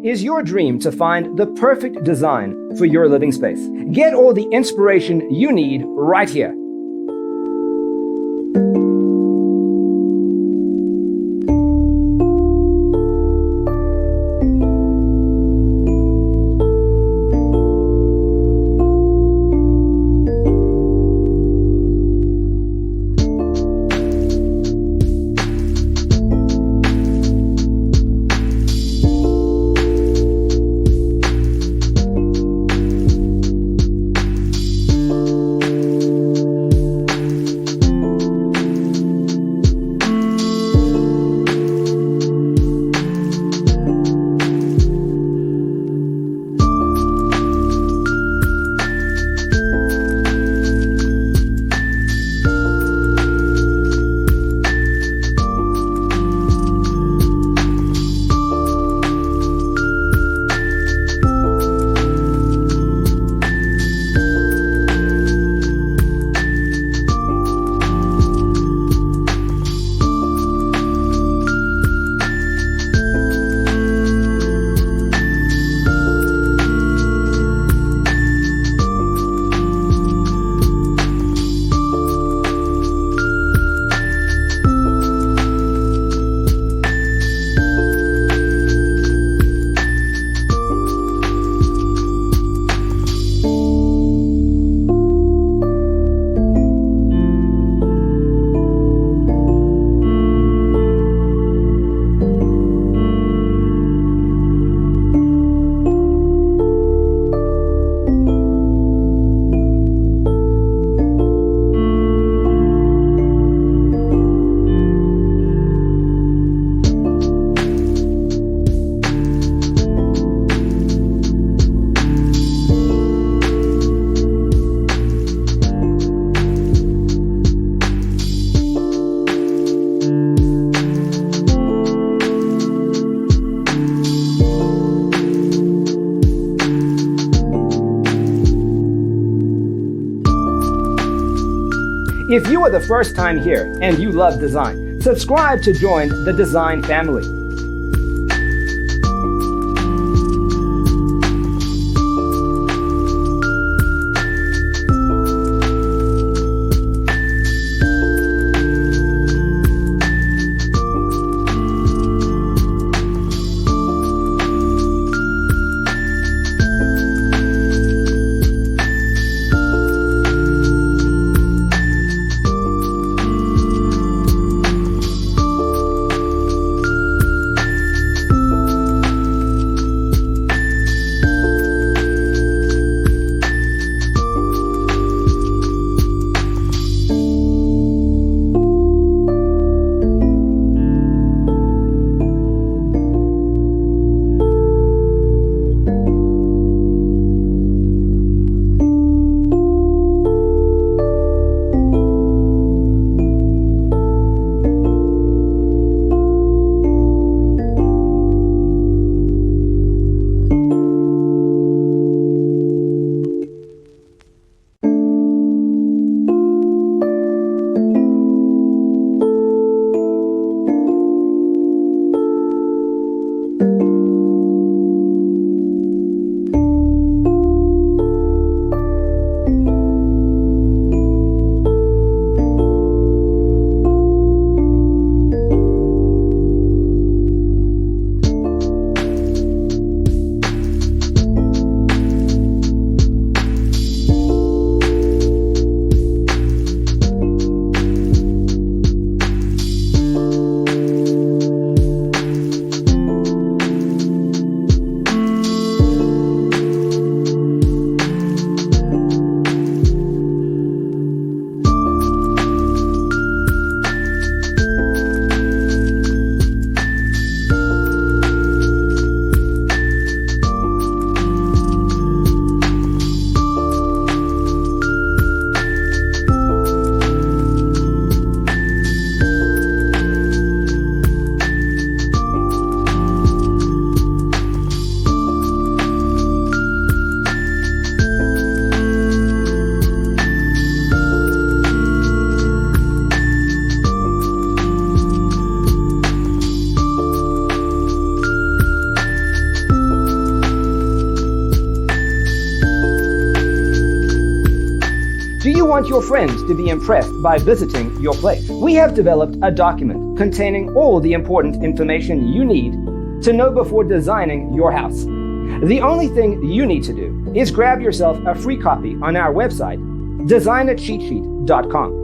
Is your dream to find the perfect design for your living space? Get all the inspiration you need right here. If you are the first time here and you love design, subscribe to join the design family. want your friends to be impressed by visiting your place. We have developed a document containing all the important information you need to know before designing your house. The only thing you need to do is grab yourself a free copy on our website, designacheatsheet.com.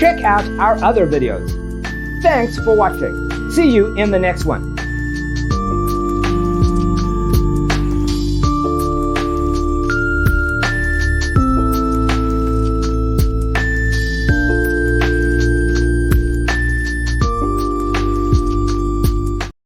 Check out our other videos. Thanks for watching. See you in the next one.